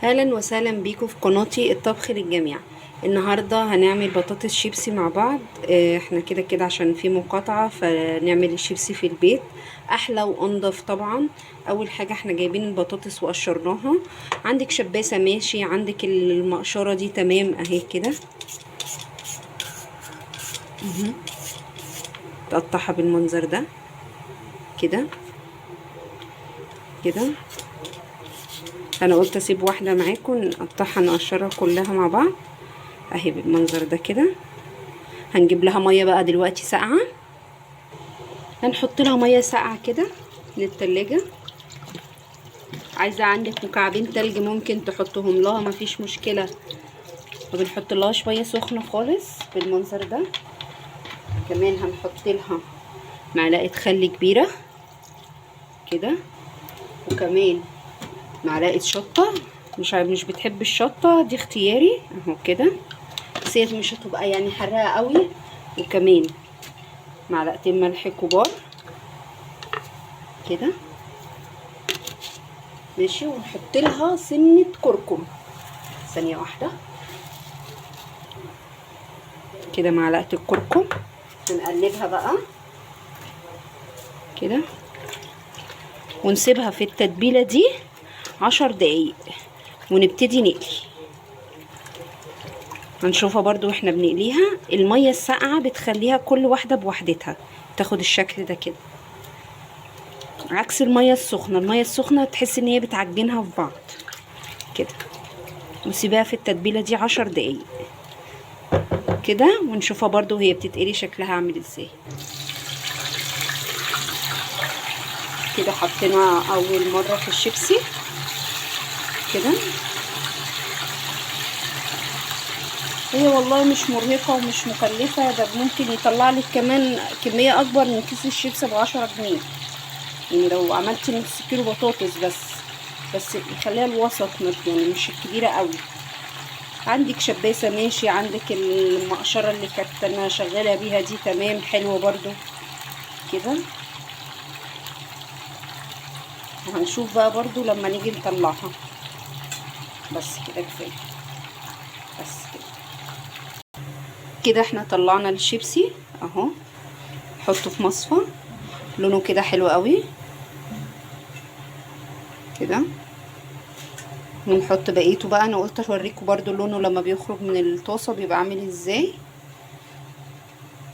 اهلا وسهلا بيكم في قناتي الطبخ للجميع. النهارده هنعمل بطاطس شيبسي مع بعض. احنا كده كده عشان في مقاطعه فنعمل الشيبسي في البيت احلى وانضف طبعا. اول حاجه احنا جايبين البطاطس وقشرناها. عندك شباسه ماشي، عندك المقشره دي تمام اهي كده. تقطعها بالمنظر ده كده كده. انا قلت اسيب واحده معاكم نقطعها نقشرها كلها مع بعض اهي بالمنظر ده كده. هنجيب لها ميه بقى دلوقتي ساقعه، هنحط لها ميه ساقعه كده من التلاجة. عايزه عندك مكعبين تلج ممكن تحطهم لها مفيش مشكله، وبنحط لها شويه سخنه خالص بالمنظر ده. كمان هنحط لها معلقه خل كبيره كده، وكمان معلقه شطه. مش بتحب الشطه دي اختياري اهو كده، بس هي مش هتبقى يعني حراقه قوي. وكمان معلقتين ملح كبار كده ماشي، ونحط لها سنه كركم. ثانيه واحده كده، معلقه الكركم. ونقلبها بقى كده، ونسيبها في التتبيله دي 10 دقايق ونبتدي نقلي. هنشوفها برضو واحنا بنقليها. الميه الساقعه بتخليها كل واحده بوحدتها تاخد الشكل ده كده، عكس الميه السخنه. الميه السخنه تحس ان هي بتعجنها في بعض كده. وسيبها في التتبيله دي 10 دقايق كده، ونشوفها برضو وهي بتتقلي شكلها عامل ازاي. كده حطينا اول مره في الشيبسي كده. هي والله مش مرهقه ومش مكلفه، ده ممكن يطلع لك كمان كميه اكبر من كيس الشيبسي ب10 جنيه. يعني لو عملتي نص كيلو بطاطس بس خليها الوسط يعني مش الكبيره قوي. عندك شباسه ماشي، عندك المقشره اللي كانت انا شغاله بيها دي تمام حلوه برضو كده. وهنشوف بقى برضو لما نيجي نطلعها. بس كده كفايه، بس كده كده احنا طلعنا الشيبسي اهو. نحطه في مصفى، لونه كده حلو قوي كده. ونحط بقيته بقى. انا قلت اوريكم برضو لونه لما بيخرج من الطاسه بيبقى عامل ازاي،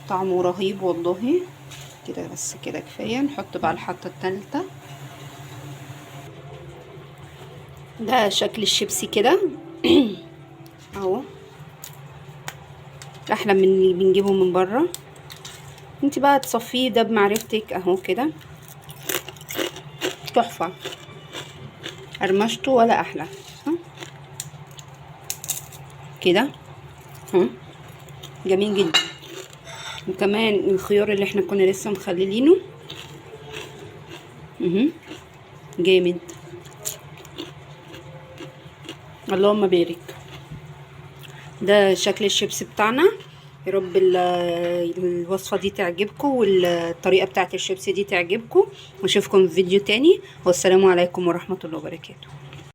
طعمه رهيب والله كده. بس كده كفايه. نحط بقى الحطه التالتة. ده شكل الشيبسي كده اهو، احلى من اللي بنجيبه من بره. انت بقى تصفيه ده بمعرفتك اهو كده، تحفه. قرمشته ولا احلى كده جميل جدا. وكمان الخيار اللي احنا كنا لسه مخللينه جامد. اللهم بارك. ده شكل الشيبس بتاعنا. يا رب الوصفة دي تعجبكم والطريقة بتاعت الشيبس دي تعجبكم، واشوفكم في فيديو تاني، والسلام عليكم ورحمة الله وبركاته.